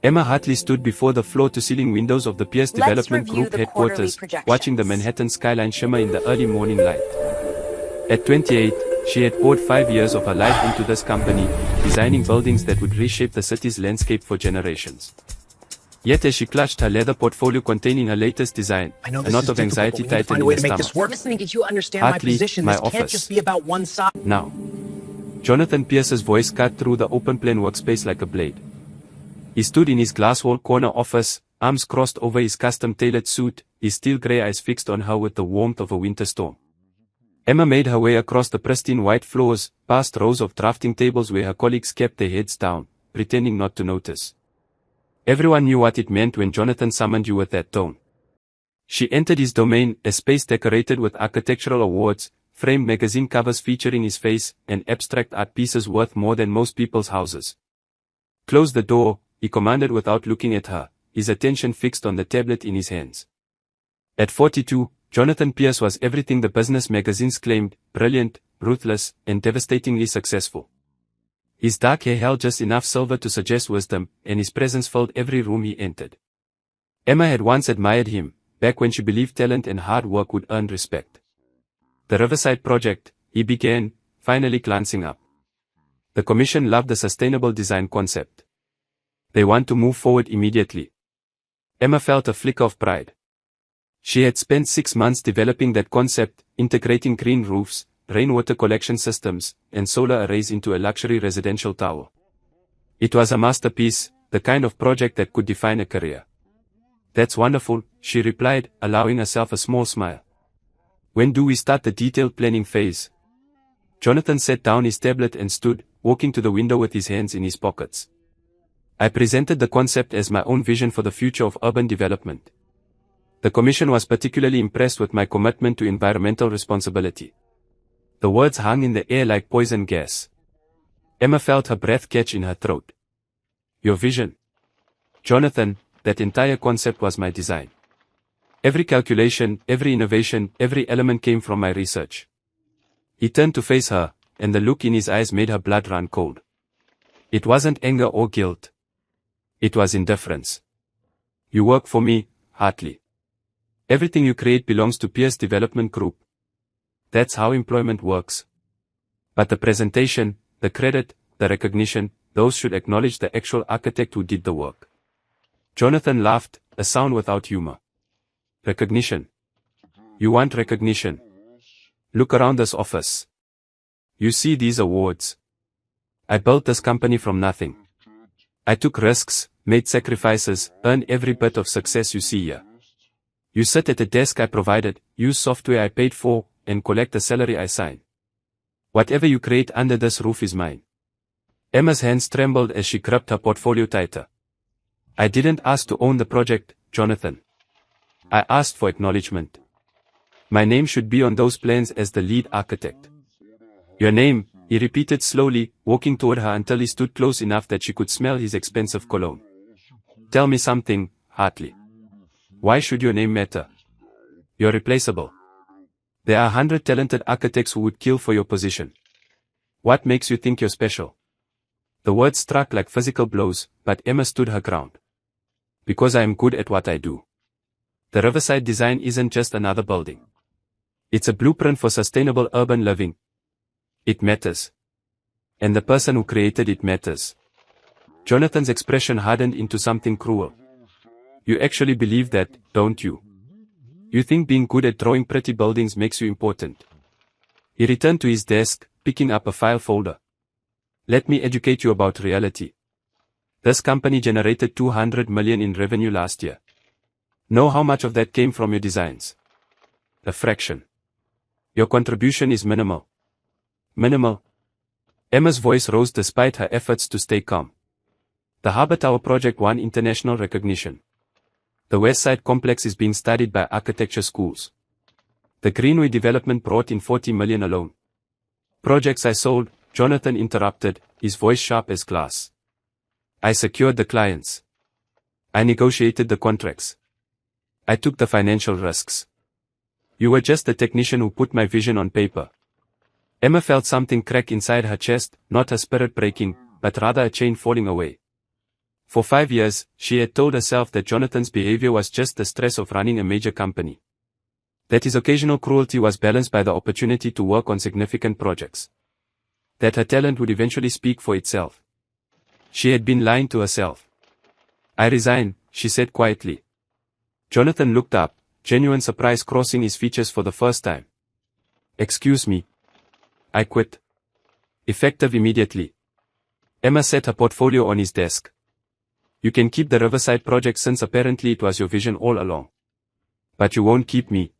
Emma Hartley stood before the floor-to-ceiling windows of the Pierce Development Group headquarters, watching the Manhattan skyline shimmer in the early morning light. At 28, she had poured 5 years of her life into this company, designing buildings that would reshape the city's landscape for generations. Yet as she clutched her leather portfolio containing her latest design, a knot of anxiety tightened in her stomach. Hartley, my office. Now. Jonathan Pierce's voice cut through the open-plan workspace like a blade. He stood in his glass-walled corner office, arms crossed over his custom-tailored suit, his steel grey eyes fixed on her with the warmth of a winter storm. Emma made her way across the pristine white floors, past rows of drafting tables where her colleagues kept their heads down, pretending not to notice. Everyone knew what it meant when Jonathan summoned you with that tone. She entered his domain, a space decorated with architectural awards, framed magazine covers featuring his face, and abstract art pieces worth more than most people's houses. "Close the door," he commanded without looking at her, his attention fixed on the tablet in his hands. At 42, Jonathan Pierce was everything the business magazines claimed: brilliant, ruthless, and devastatingly successful. His dark hair held just enough silver to suggest wisdom, and his presence filled every room he entered. Emma had once admired him, back when she believed talent and hard work would earn respect. "The Riverside Project," he began, finally glancing up. "The commission loved the sustainable design concept. They want to move forward immediately." Emma felt a flicker of pride. She had spent 6 months developing that concept, integrating green roofs, rainwater collection systems, and solar arrays into a luxury residential tower. It was a masterpiece, the kind of project that could define a career. "That's wonderful," she replied, allowing herself a small smile. "When do we start the detailed planning phase?" Jonathan set down his tablet and stood, walking to the window with his hands in his pockets. "I presented the concept as my own vision for the future of urban development. The commission was particularly impressed with my commitment to environmental responsibility." The words hung in the air like poison gas. Emma felt her breath catch in her throat. "Your vision?" "Jonathan, that entire concept was my design. Every calculation, every innovation, every element came from my research." He turned to face her, and the look in his eyes made her blood run cold. It wasn't anger or guilt. It was indifference. "You work for me, Hartley. Everything you create belongs to Pierce Development Group. That's how employment works. But the presentation, the credit, the recognition, those should acknowledge the actual architect who did the work." Jonathan laughed, a sound without humor. "Recognition? You want recognition? Look around this office. You see these awards. I built this company from nothing. I took risks, made sacrifices, earned every bit of success you see here. You sit at a desk I provided, use software I paid for, and collect a salary I sign. Whatever you create under this roof is mine." Emma's hands trembled as she gripped her portfolio tighter. "I didn't ask to own the project, Jonathan. I asked for acknowledgement. My name should be on those plans as the lead architect." "Your name," he repeated slowly, walking toward her until he stood close enough that she could smell his expensive cologne. "Tell me something, Hartley. Why should your name matter? You're replaceable. There are 100 talented architects who would kill for your position. What makes you think you're special?" The words struck like physical blows, but Emma stood her ground. "Because I am good at what I do. The Riverside design isn't just another building. It's a blueprint for sustainable urban living. It matters. And the person who created it matters." Jonathan's expression hardened into something cruel. "You actually believe that, don't you? You think being good at drawing pretty buildings makes you important." He returned to his desk, picking up a file folder. "Let me educate you about reality. This company generated $200 million in revenue last year. Know how much of that came from your designs? A fraction. Your contribution is minimal." "Minimal?" Emma's voice rose despite her efforts to stay calm. "The Harbour Tower project won international recognition. The West Side complex is being studied by architecture schools. The Greenway development brought in $40 million alone. Projects I sold," Jonathan interrupted, his voice sharp as glass. "I secured the clients. I negotiated the contracts. I took the financial risks. You were just the technician who put my vision on paper." Emma felt something crack inside her chest, not her spirit breaking, but rather a chain falling away. For 5 years, she had told herself that Jonathan's behavior was just the stress of running a major company. That his occasional cruelty was balanced by the opportunity to work on significant projects. That her talent would eventually speak for itself. She had been lying to herself. I resign, she said quietly. Jonathan looked up, genuine surprise crossing his features for the first time. Excuse me. I quit. Effective immediately. Emma set her portfolio on his desk. You can keep the Riverside project since apparently it was your vision all along. But you won't keep me.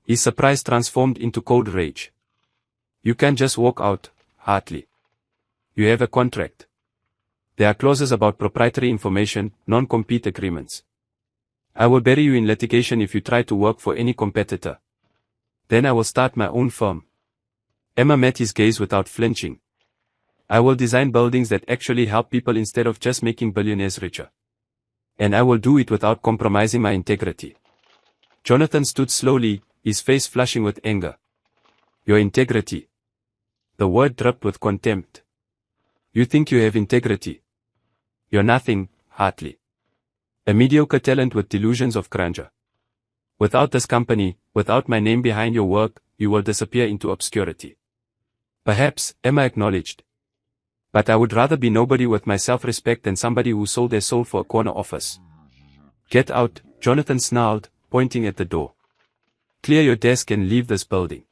His surprise transformed into cold rage. You can't just walk out, Hartley. You have a contract. There are clauses about proprietary information, non-compete agreements. I will bury you in litigation if you try to work for any competitor. Then I will start my own firm. Emma met his gaze without flinching. I will design buildings that actually help people instead of just making billionaires richer. And I will do it without compromising my integrity. Jonathan stood slowly, his face flushing with anger. Your integrity. The word dripped with contempt. You think you have integrity? You're nothing, Hartley. A mediocre talent with delusions of grandeur. Without this company, without my name behind your work, you will disappear into obscurity. Perhaps, Emma acknowledged. But I would rather be nobody with my self-respect than somebody who sold their soul for a corner office. Get out, Jonathan snarled, pointing at the door. Clear your desk and leave this building.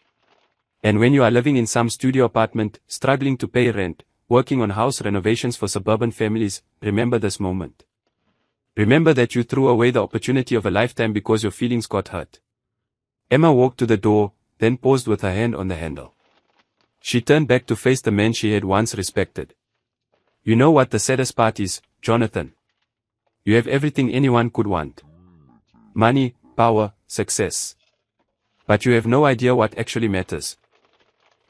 And when you are living in some studio apartment, struggling to pay rent, working on house renovations for suburban families, remember this moment. Remember that you threw away the opportunity of a lifetime because your feelings got hurt. Emma walked to the door, then paused with her hand on the handle. She turned back to face the man she had once respected. You know what the saddest part is, Jonathan? You have everything anyone could want. Money, power, success. But you have no idea what actually matters.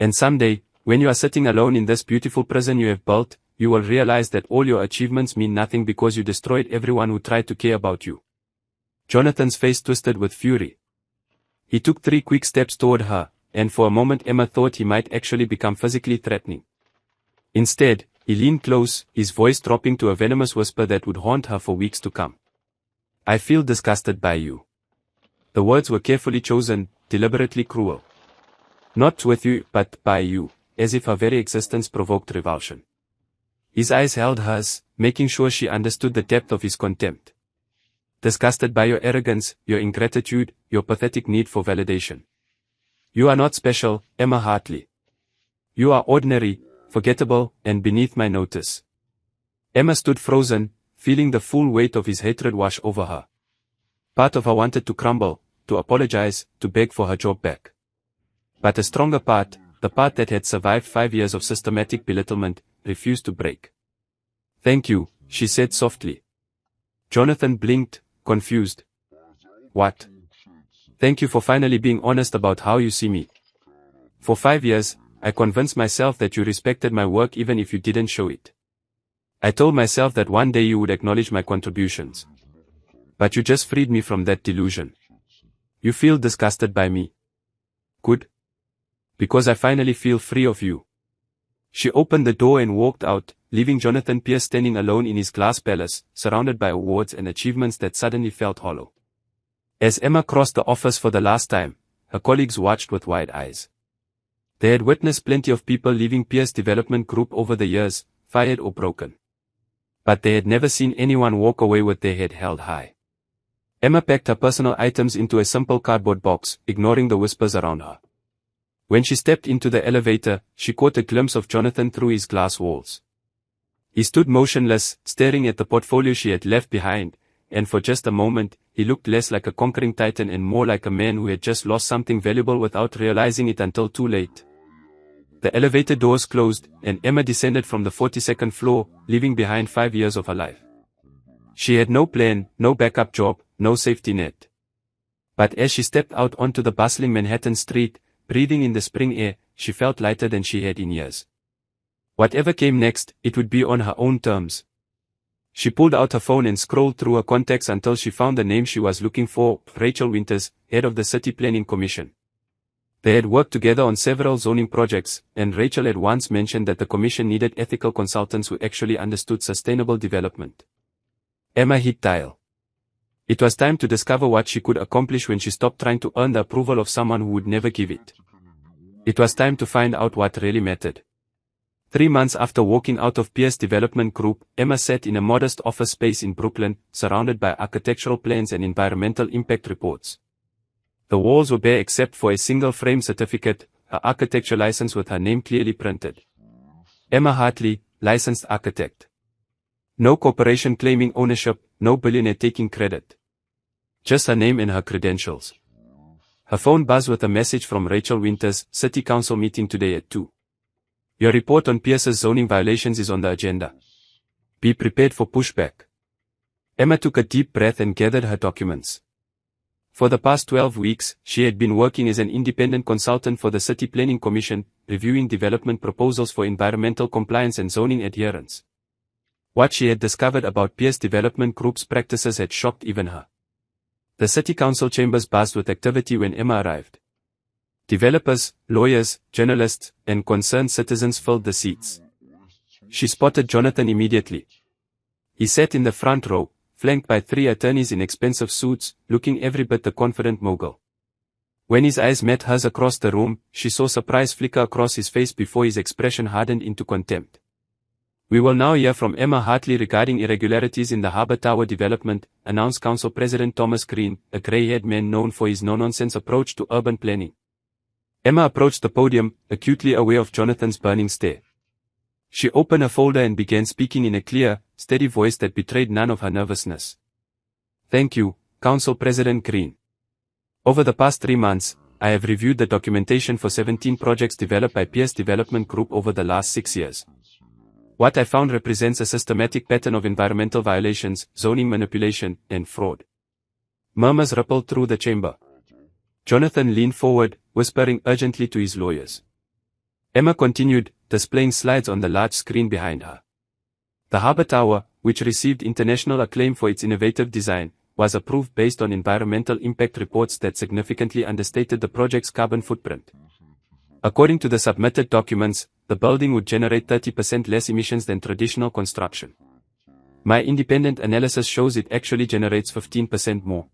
And someday, when you are sitting alone in this beautiful prison you have built, you will realize that all your achievements mean nothing because you destroyed everyone who tried to care about you. Jonathan's face twisted with fury. He took 3 quick steps toward her, and for a moment Emma thought he might actually become physically threatening. Instead, he leaned close, his voice dropping to a venomous whisper that would haunt her for weeks to come. I feel disgusted by you. The words were carefully chosen, deliberately cruel. Not with you, but by you, as if her very existence provoked revulsion. His eyes held hers, making sure she understood the depth of his contempt. Disgusted by your arrogance, your ingratitude, your pathetic need for validation. You are not special, Emma Hartley. You are ordinary, forgettable, and beneath my notice. Emma stood frozen, feeling the full weight of his hatred wash over her. Part of her wanted to crumble, to apologize, to beg for her job back. But a stronger part, the part that had survived 5 years of systematic belittlement, refused to break. Thank you, she said softly. Jonathan blinked, confused. What? Thank you for finally being honest about how you see me. For 5 years, I convinced myself that you respected my work even if you didn't show it. I told myself that one day you would acknowledge my contributions. But you just freed me from that delusion. You feel disgusted by me. Good. Because I finally feel free of you. She opened the door and walked out, leaving Jonathan Pierce standing alone in his glass palace, surrounded by awards and achievements that suddenly felt hollow. As Emma crossed the office for the last time, her colleagues watched with wide eyes. They had witnessed plenty of people leaving Pierce Development Group over the years, fired or broken. But they had never seen anyone walk away with their head held high. Emma packed her personal items into a simple cardboard box, ignoring the whispers around her. When she stepped into the elevator, she caught a glimpse of Jonathan through his glass walls. He stood motionless, staring at the portfolio she had left behind, and for just a moment, he looked less like a conquering titan and more like a man who had just lost something valuable without realizing it until too late. The elevator doors closed, and Emma descended from the 42nd floor, leaving behind 5 years of her life. She had no plan, no backup job, no safety net. But as she stepped out onto the bustling Manhattan street, breathing in the spring air, she felt lighter than she had in years. Whatever came next, it would be on her own terms. She pulled out her phone and scrolled through her contacts until she found the name she was looking for, Rachel Winters, head of the City Planning Commission. They had worked together on several zoning projects, and Rachel had once mentioned that the commission needed ethical consultants who actually understood sustainable development. Emma hit dial. It was time to discover what she could accomplish when she stopped trying to earn the approval of someone who would never give it. It was time to find out what really mattered. 3 months after walking out of Pierce Development Group, Emma sat in a modest office space in Brooklyn, surrounded by architectural plans and environmental impact reports. The walls were bare except for a single frame certificate, her architecture license with her name clearly printed. Emma Hartley, licensed architect. No corporation claiming ownership, no billionaire taking credit. Just her name and her credentials. Her phone buzzed with a message from Rachel Winters, City Council meeting today at 2. Your report on Pierce's zoning violations is on the agenda. Be prepared for pushback. Emma took a deep breath and gathered her documents. For the past 12 weeks, she had been working as an independent consultant for the City Planning Commission, reviewing development proposals for environmental compliance and zoning adherence. What she had discovered about Pierce Development Group's practices had shocked even her. The City Council chambers buzzed with activity when Emma arrived. Developers, lawyers, journalists, and concerned citizens filled the seats. She spotted Jonathan immediately. He sat in the front row, flanked by 3 attorneys in expensive suits, looking every bit the confident mogul. When his eyes met hers across the room, she saw surprise flicker across his face before his expression hardened into contempt. We will now hear from Emma Hartley regarding irregularities in the Harbour Tower development, announced Council President Thomas Green, a grey-haired man known for his no-nonsense approach to urban planning. Emma approached the podium, acutely aware of Jonathan's burning stare. She opened a folder and began speaking in a clear, steady voice that betrayed none of her nervousness. Thank you, Council President Green. Over the past 3 months, I have reviewed the documentation for 17 projects developed by Pierce Development Group over the last 6 years. What I found represents a systematic pattern of environmental violations, zoning manipulation, and fraud. Murmurs rippled through the chamber. Jonathan leaned forward, whispering urgently to his lawyers. Emma continued, displaying slides on the large screen behind her. The Harbour Tower, which received international acclaim for its innovative design, was approved based on environmental impact reports that significantly understated the project's carbon footprint. According to the submitted documents, the building would generate 30% less emissions than traditional construction. My independent analysis shows it actually generates 15% more.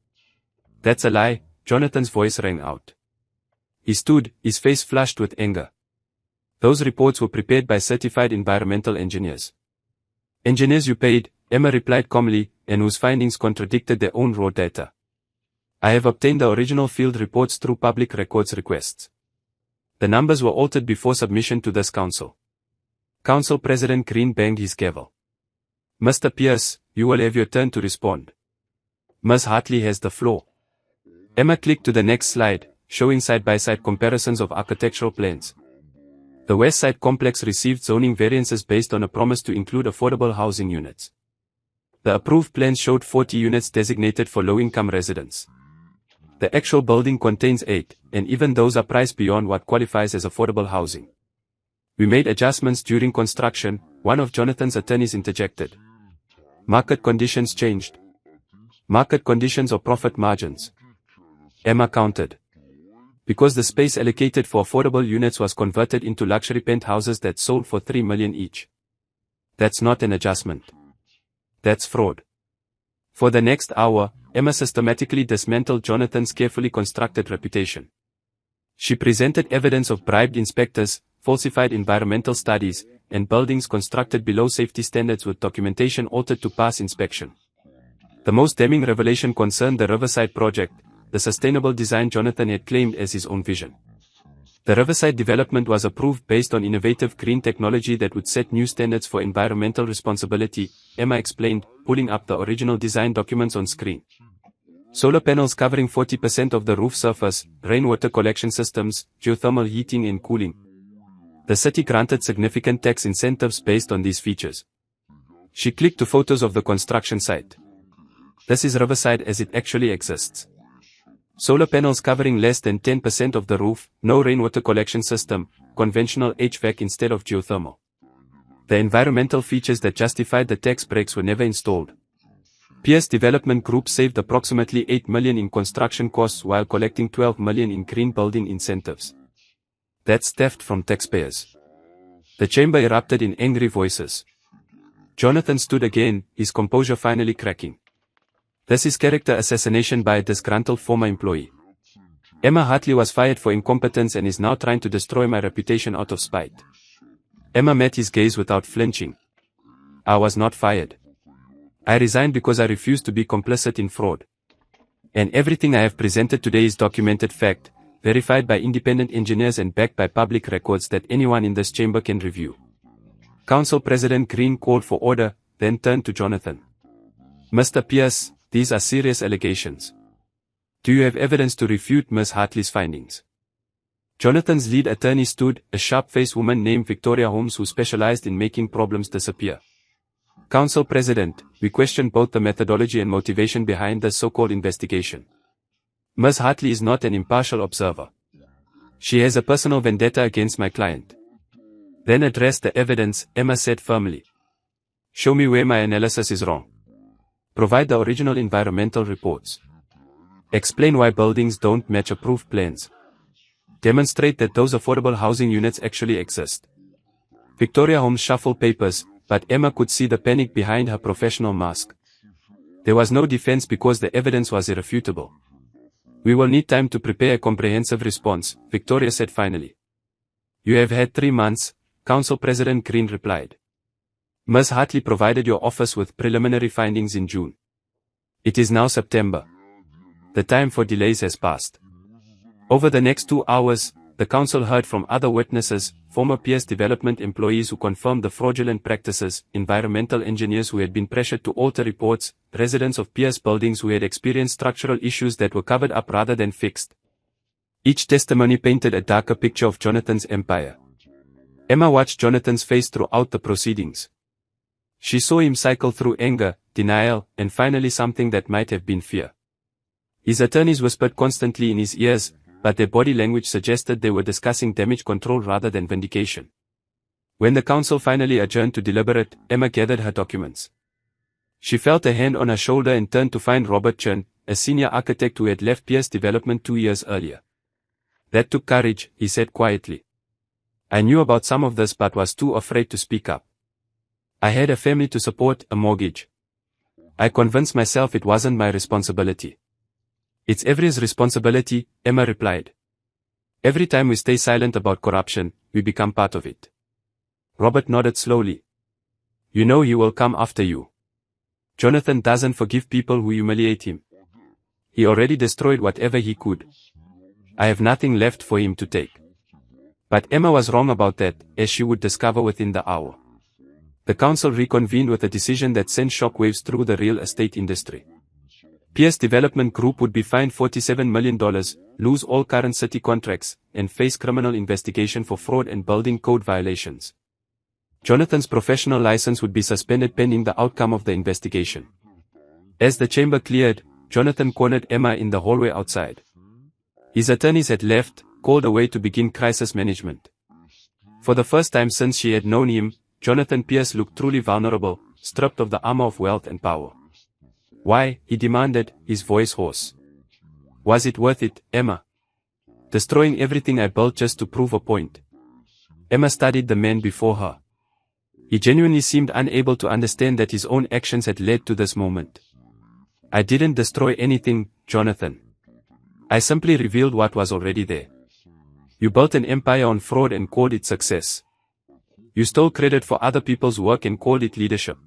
That's a lie, Jonathan's voice rang out. He stood, his face flushed with anger. Those reports were prepared by certified environmental engineers. Engineers you paid, Emma replied calmly, and whose findings contradicted their own raw data. I have obtained the original field reports through public records requests. The numbers were altered before submission to this council. Council President Green banged his gavel. Mr. Pierce, you will have your turn to respond. Ms. Hartley has the floor. Emma clicked to the next slide, showing side-by-side comparisons of architectural plans. The West Side complex received zoning variances based on a promise to include affordable housing units. The approved plans showed 40 units designated for low-income residents. The actual building contains 8, and even those are priced beyond what qualifies as affordable housing. We made adjustments during construction, one of Jonathan's attorneys interjected. Market conditions changed. Market conditions or profit margins? Emma countered. Because the space allocated for affordable units was converted into luxury penthouses that sold for $3 million each. That's not an adjustment. That's fraud. For the next hour, Emma systematically dismantled Jonathan's carefully constructed reputation. She presented evidence of bribed inspectors, falsified environmental studies, and buildings constructed below safety standards with documentation altered to pass inspection. The most damning revelation concerned the Riverside project, the sustainable design Jonathan had claimed as his own vision. The Riverside development was approved based on innovative green technology that would set new standards for environmental responsibility, Emma explained, pulling up the original design documents on screen. Solar panels covering 40% of the roof surface, rainwater collection systems, geothermal heating and cooling. The city granted significant tax incentives based on these features. She clicked to photos of the construction site. This is Riverside as it actually exists. Solar panels covering less than 10% of the roof, no rainwater collection system, conventional HVAC instead of geothermal. The environmental features that justified the tax breaks were never installed. Pierce Development Group saved approximately $8 million in construction costs while collecting $12 million in green building incentives. That's theft from taxpayers. The chamber erupted in angry voices. Jonathan stood again, his composure finally cracking. This is character assassination by a disgruntled former employee. Emma Hartley was fired for incompetence and is now trying to destroy my reputation out of spite. Emma met his gaze without flinching. I was not fired. I resigned because I refused to be complicit in fraud. And everything I have presented today is documented fact, verified by independent engineers and backed by public records that anyone in this chamber can review. Council President Green called for order, then turned to Jonathan. Mr. Pierce, these are serious allegations. Do you have evidence to refute Ms. Hartley's findings? Jonathan's lead attorney stood, a sharp-faced woman named Victoria Holmes who specialized in making problems disappear. Council President, we question both the methodology and motivation behind this so-called investigation. Ms. Hartley is not an impartial observer. She has a personal vendetta against my client. Then address the evidence, Emma said firmly. Show me where my analysis is wrong. Provide the original environmental reports. Explain why buildings don't match approved plans. Demonstrate that those affordable housing units actually exist. Victoria Holmes shuffled papers, but Emma could see the panic behind her professional mask. There was no defense because the evidence was irrefutable. We will need time to prepare a comprehensive response, Victoria said finally. You have had 3 months, Council President Green replied. Ms. Hartley provided your office with preliminary findings in June. It is now September. The time for delays has passed. Over the next 2 hours, the council heard from other witnesses, former Pierce Development employees who confirmed the fraudulent practices, environmental engineers who had been pressured to alter reports, residents of Pierce buildings who had experienced structural issues that were covered up rather than fixed. Each testimony painted a darker picture of Jonathan's empire. Emma watched Jonathan's face throughout the proceedings. She saw him cycle through anger, denial, and finally something that might have been fear. His attorneys whispered constantly in his ears, but their body language suggested they were discussing damage control rather than vindication. When the council finally adjourned to deliberate, Emma gathered her documents. She felt a hand on her shoulder and turned to find Robert Chen, a senior architect who had left Pierce Development 2 years earlier. That took courage, he said quietly. I knew about some of this but was too afraid to speak up. I had a family to support, a mortgage. I convinced myself it wasn't my responsibility. It's everyone's responsibility, Emma replied. Every time we stay silent about corruption, we become part of it. Robert nodded slowly. You know he will come after you. Jonathan doesn't forgive people who humiliate him. He already destroyed whatever he could. I have nothing left for him to take. But Emma was wrong about that, as she would discover within the hour. The council reconvened with a decision that sent shockwaves through the real estate industry. Pierce Development Group would be fined $47 million, lose all current city contracts, and face criminal investigation for fraud and building code violations. Jonathan's professional license would be suspended pending the outcome of the investigation. As the chamber cleared, Jonathan cornered Emma in the hallway outside. His attorneys had left, called away to begin crisis management. For the first time since she had known him, Jonathan Pierce looked truly vulnerable, stripped of the armor of wealth and power. Why, he demanded, his voice hoarse. Was it worth it, Emma? Destroying everything I built just to prove a point. Emma studied the man before her. He genuinely seemed unable to understand that his own actions had led to this moment. I didn't destroy anything, Jonathan. I simply revealed what was already there. You built an empire on fraud and called it success. You stole credit for other people's work and called it leadership.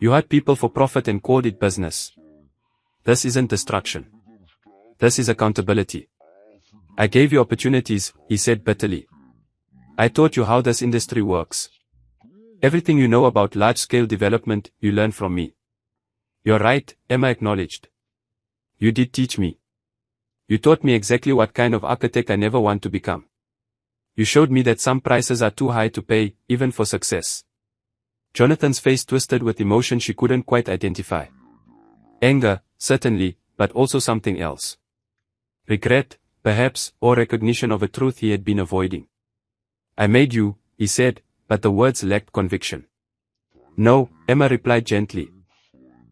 You hired people for profit and called it business. This isn't destruction. This is accountability. I gave you opportunities, he said bitterly. I taught you how this industry works. Everything you know about large-scale development, you learned from me. You're right, Emma acknowledged. You did teach me. You taught me exactly what kind of architect I never want to become. You showed me that some prices are too high to pay, even for success. Jonathan's face twisted with emotion she couldn't quite identify. Anger, certainly, but also something else. Regret, perhaps, or recognition of a truth he had been avoiding. I made you, he said, but the words lacked conviction. No, Emma replied gently.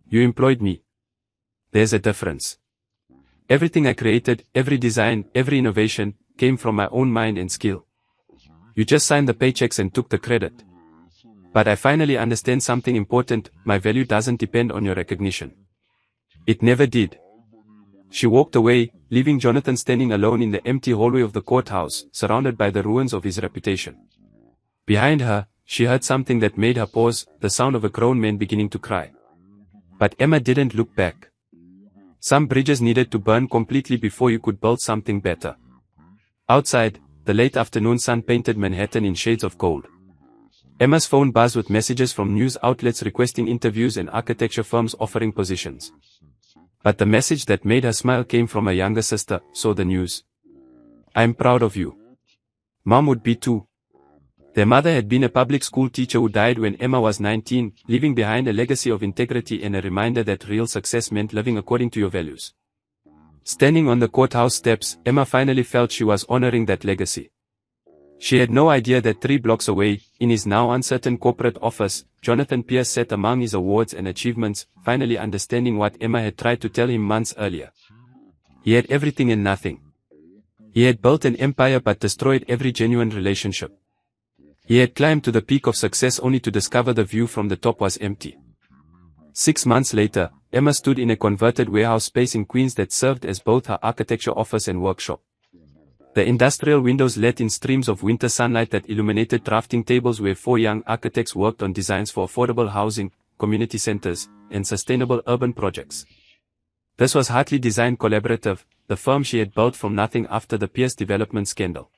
You employed me. There's a difference. Everything I created, every design, every innovation, came from my own mind and skill. You just signed the paychecks and took the credit. But I finally understand something important: my value doesn't depend on your recognition. It never did. She walked away, leaving Jonathan standing alone in the empty hallway of the courthouse, surrounded by the ruins of his reputation. Behind her, she heard something that made her pause, the sound of a grown man beginning to cry. But Emma didn't look back. Some bridges needed to burn completely before you could build something better. Outside, the late afternoon sun painted Manhattan in shades of gold. Emma's phone buzzed with messages from news outlets requesting interviews and architecture firms offering positions. But the message that made her smile came from her younger sister. "Saw the news. I'm proud of you. Mom would be too." Their mother had been a public school teacher who died when Emma was 19, leaving behind a legacy of integrity and a reminder that real success meant living according to your values. Standing on the courthouse steps, Emma finally felt she was honoring that legacy. She had no idea that 3 blocks away, in his now uncertain corporate office, Jonathan Pierce sat among his awards and achievements, finally understanding what Emma had tried to tell him months earlier. He had everything and nothing. He had built an empire but destroyed every genuine relationship. He had climbed to the peak of success only to discover the view from the top was empty. 6 months later, Emma stood in a converted warehouse space in Queens that served as both her architecture office and workshop. The industrial windows let in streams of winter sunlight that illuminated drafting tables where 4 young architects worked on designs for affordable housing, community centers, and sustainable urban projects. This was Hartley Design Collaborative, the firm she had built from nothing after the Pierce development scandal.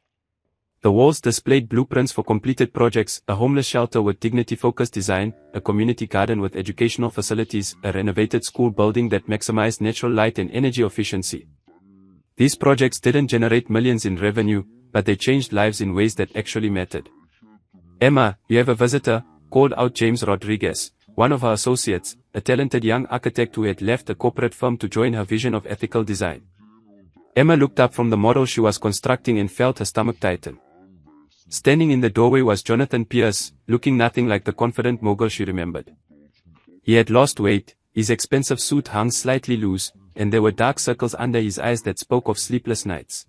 The walls displayed blueprints for completed projects: a homeless shelter with dignity-focused design, a community garden with educational facilities, a renovated school building that maximized natural light and energy efficiency. These projects didn't generate millions in revenue, but they changed lives in ways that actually mattered. "Emma, you have a visitor," called out James Rodriguez, one of her associates, a talented young architect who had left a corporate firm to join her vision of ethical design. Emma looked up from the model she was constructing and felt her stomach tighten. Standing in the doorway was Jonathan Pierce, looking nothing like the confident mogul she remembered. He had lost weight, his expensive suit hung slightly loose, and there were dark circles under his eyes that spoke of sleepless nights.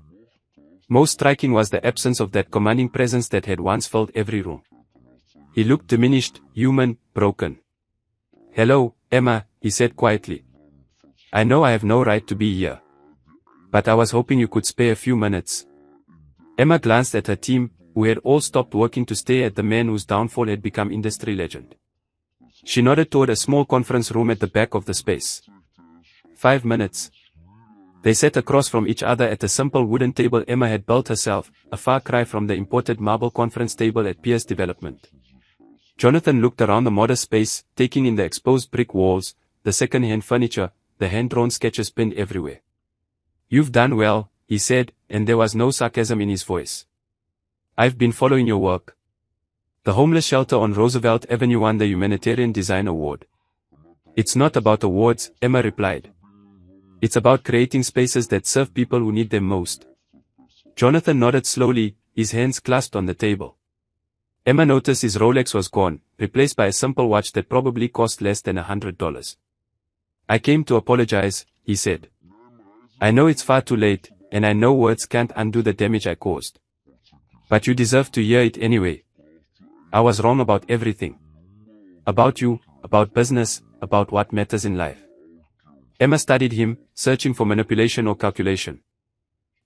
Most striking was the absence of that commanding presence that had once filled every room. He looked diminished, human, broken. "Hello, Emma," he said quietly. "I know I have no right to be here. But I was hoping you could spare a few minutes." Emma glanced at her team, who had all stopped working to stare at the man whose downfall had become industry legend. She nodded toward a small conference room at the back of the space. 5 minutes. They sat across from each other at a simple wooden table Emma had built herself, a far cry from the imported marble conference table at Pierce Development. Jonathan looked around the modest space, taking in the exposed brick walls, the second-hand furniture, the hand-drawn sketches pinned everywhere. "You've done well," he said, and there was no sarcasm in his voice. "I've been following your work. The homeless shelter on Roosevelt Avenue won the Humanitarian Design Award." "It's not about awards," Emma replied. "It's about creating spaces that serve people who need them most." Jonathan nodded slowly, his hands clasped on the table. Emma noticed his Rolex was gone, replaced by a simple watch that probably cost less than $100. "I came to apologize," he said. "I know it's far too late, and I know words can't undo the damage I caused. But you deserve to hear it anyway. I was wrong about everything. About you, about business, about what matters in life." Emma studied him, searching for manipulation or calculation.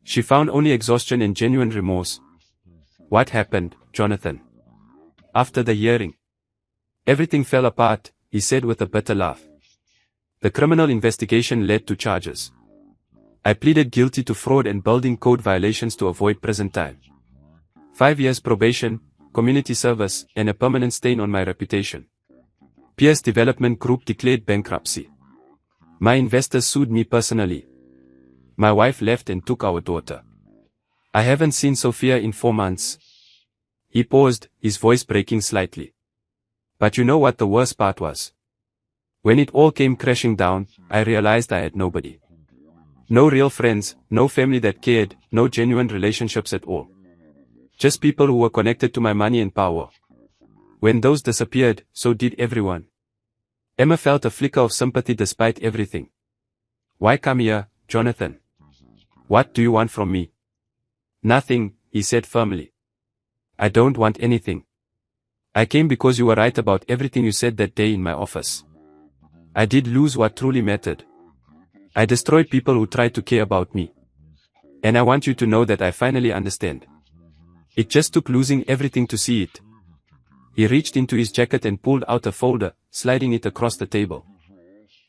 She found only exhaustion and genuine remorse. "What happened, Jonathan? After the hearing?" "Everything fell apart," he said with a bitter laugh. "The criminal investigation led to charges. I pleaded guilty to fraud and building code violations to avoid prison time. 5 years probation, community service, and a permanent stain on my reputation. Pierce Development Group declared bankruptcy. My investors sued me personally. My wife left and took our daughter. I haven't seen Sophia in 4 months." He paused, his voice breaking slightly. "But you know what the worst part was? When it all came crashing down, I realized I had nobody. No real friends, no family that cared, no genuine relationships at all. Just people who were connected to my money and power. When those disappeared, so did everyone." Emma felt a flicker of sympathy despite everything. "Why come here, Jonathan? What do you want from me?" "Nothing," he said firmly. "I don't want anything. I came because you were right about everything you said that day in my office. I did lose what truly mattered. I destroyed people who tried to care about me. And I want you to know that I finally understand. It just took losing everything to see it. He reached into his jacket and pulled out a folder, sliding it across the table.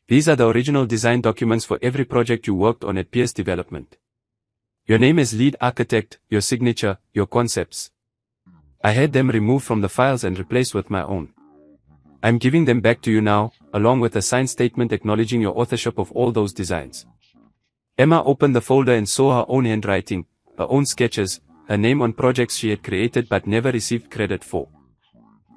These are the original design documents for every project you worked on at Pierce Development. Your name as lead architect, your signature, your concepts. I had them removed from the files and replaced with my own. I'm giving them back to you now, along with a signed statement acknowledging your authorship of all those designs. Emma opened the folder and saw her own handwriting, her own sketches, her name on projects she had created but never received credit for.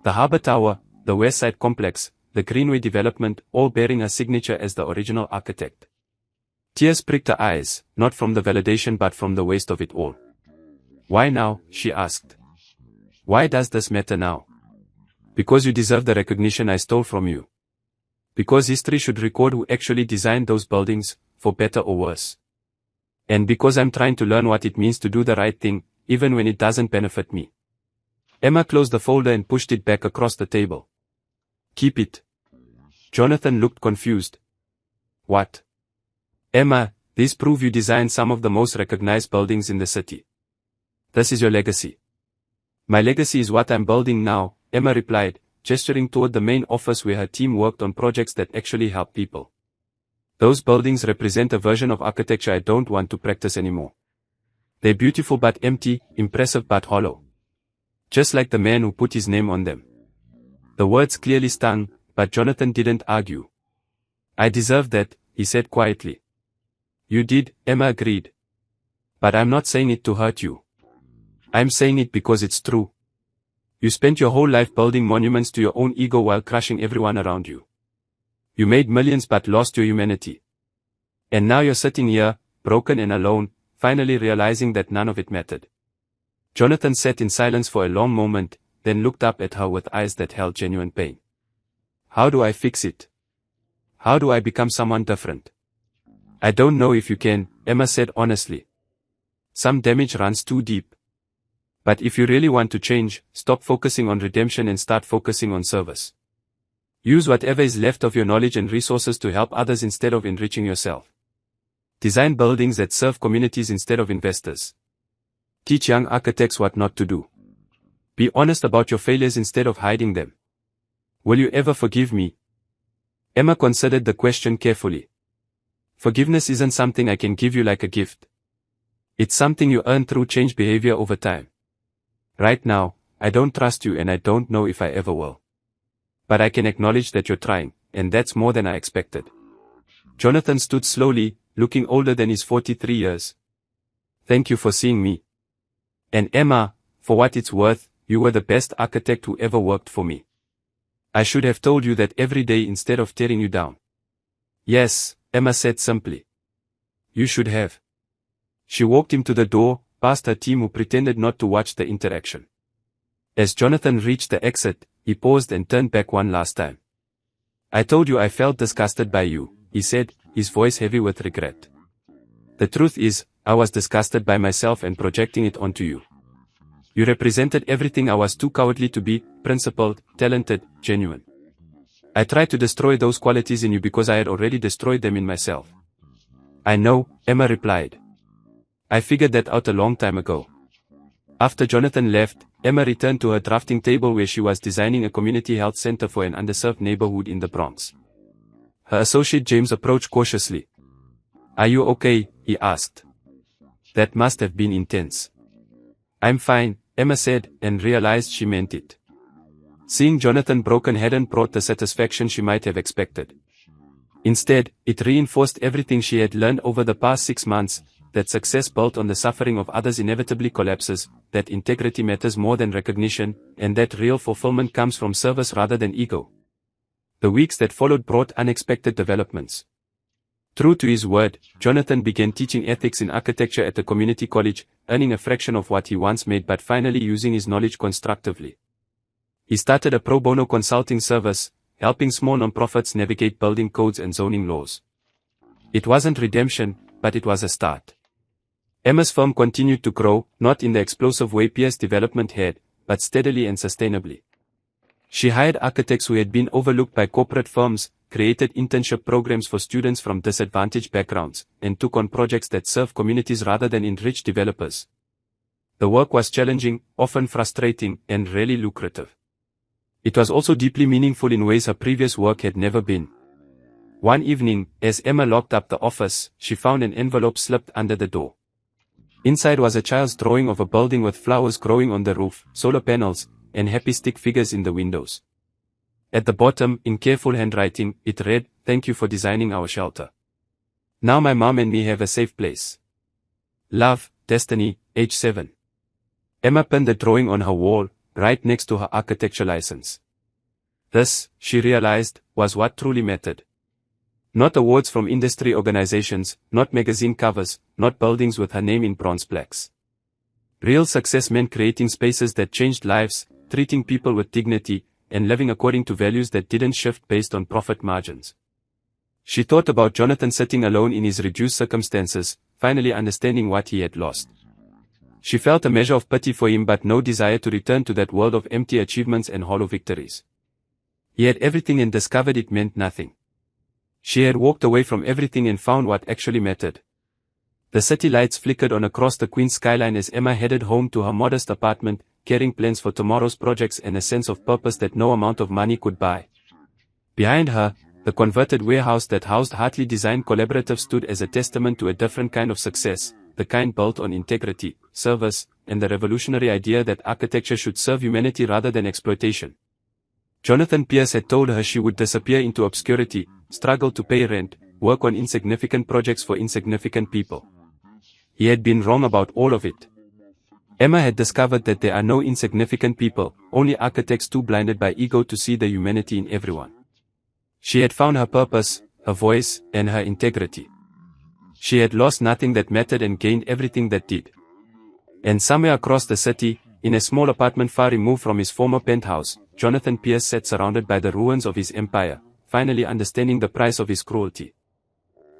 The Harbour Tower, the Westside Complex, the Greenway development, all bearing her signature as the original architect. Tears pricked her eyes, not from the validation but from the waste of it all. Why now? She asked. Why does this matter now? Because you deserve the recognition I stole from you. Because history should record who actually designed those buildings, for better or worse. And because I'm trying to learn what it means to do the right thing, even when it doesn't benefit me. Emma closed the folder and pushed it back across the table. Keep it. Jonathan looked confused. What? Emma, these prove you designed some of the most recognized buildings in the city. This is your legacy. My legacy is what I'm building now, Emma replied, gesturing toward the main office where her team worked on projects that actually help people. Those buildings represent a version of architecture I don't want to practice anymore. They're beautiful but empty, impressive but hollow. Just like the man who put his name on them. The words clearly stung, but Jonathan didn't argue. I deserve that, he said quietly. You did, Emma agreed. But I'm not saying it to hurt you. I'm saying it because it's true. You spent your whole life building monuments to your own ego while crushing everyone around you. You made millions but lost your humanity. And now you're sitting here, broken and alone, finally realizing that none of it mattered. Jonathan sat in silence for a long moment, then looked up at her with eyes that held genuine pain. How do I fix it? How do I become someone different? I don't know if you can, Emma said honestly. Some damage runs too deep. But if you really want to change, stop focusing on redemption and start focusing on service. Use whatever is left of your knowledge and resources to help others instead of enriching yourself. Design buildings that serve communities instead of investors. Teach young architects what not to do. Be honest about your failures instead of hiding them. Will you ever forgive me? Emma considered the question carefully. Forgiveness isn't something I can give you like a gift. It's something you earn through changed behavior over time. Right now, I don't trust you and I don't know if I ever will. But I can acknowledge that you're trying, and that's more than I expected. Jonathan stood slowly, looking older than his 43 years. Thank you for seeing me. And Emma, for what it's worth, you were the best architect who ever worked for me. I should have told you that every day instead of tearing you down. Yes, Emma said simply. You should have. She walked him to the door, past her team who pretended not to watch the interaction. As Jonathan reached the exit, he paused and turned back one last time. I told you I felt disgusted by you, he said, his voice heavy with regret. The truth is, I was disgusted by myself and projecting it onto you. You represented everything I was too cowardly to be, principled, talented, genuine. I tried to destroy those qualities in you because I had already destroyed them in myself. I know, Emma replied. I figured that out a long time ago. After Jonathan left, Emma returned to her drafting table where she was designing a community health center for an underserved neighborhood in the Bronx. Her associate James approached cautiously. Are you okay? He asked. That must have been intense. I'm fine, Emma said, and realized she meant it. Seeing Jonathan broken hadn't brought the satisfaction she might have expected. Instead, it reinforced everything she had learned over the past 6 months, that success built on the suffering of others inevitably collapses, that integrity matters more than recognition, and that real fulfillment comes from service rather than ego. The weeks that followed brought unexpected developments. True to his word, Jonathan began teaching ethics in architecture at the community college, earning a fraction of what he once made but finally using his knowledge constructively. He started a pro bono consulting service, helping small nonprofits navigate building codes and zoning laws. It wasn't redemption, but it was a start. Emma's firm continued to grow, not in the explosive way Pierce Development had, but steadily and sustainably. She hired architects who had been overlooked by corporate firms, created internship programs for students from disadvantaged backgrounds, and took on projects that serve communities rather than enrich developers. The work was challenging, often frustrating, and rarely lucrative. It was also deeply meaningful in ways her previous work had never been. One evening, as Emma locked up the office, she found an envelope slipped under the door. Inside was a child's drawing of a building with flowers growing on the roof, solar panels, and happy stick figures in the windows. At the bottom, in careful handwriting, it read, "Thank you for designing our shelter. Now my mom and me have a safe place. Love, Destiny, age 7. Emma pinned the drawing on her wall, right next to her architecture license. This, she realized, was what truly mattered. Not awards from industry organizations, not magazine covers, not buildings with her name in bronze plaques. Real success meant creating spaces that changed lives, treating people with dignity, and living according to values that didn't shift based on profit margins. She thought about Jonathan sitting alone in his reduced circumstances, finally understanding what he had lost. She felt a measure of pity for him but no desire to return to that world of empty achievements and hollow victories. He had everything and discovered it meant nothing. She had walked away from everything and found what actually mattered. The city lights flickered on across the Queen's skyline as Emma headed home to her modest apartment, carrying plans for tomorrow's projects and a sense of purpose that no amount of money could buy. Behind her, the converted warehouse that housed Hartley Design Collaborative stood as a testament to a different kind of success, the kind built on integrity, service, and the revolutionary idea that architecture should serve humanity rather than exploitation. Jonathan Pierce had told her she would disappear into obscurity, struggle to pay rent, work on insignificant projects for insignificant people. He had been wrong about all of it. Emma had discovered that there are no insignificant people, only architects too blinded by ego to see the humanity in everyone. She had found her purpose, her voice, and her integrity. She had lost nothing that mattered and gained everything that did. And somewhere across the city, in a small apartment far removed from his former penthouse, Jonathan Pierce sat surrounded by the ruins of his empire, finally understanding the price of his cruelty.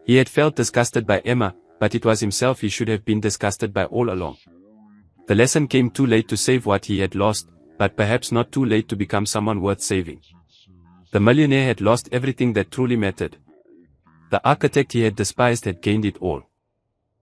He had felt disgusted by Emma, but it was himself he should have been disgusted by all along. The lesson came too late to save what he had lost, but perhaps not too late to become someone worth saving. The millionaire had lost everything that truly mattered. The architect he had despised had gained it all.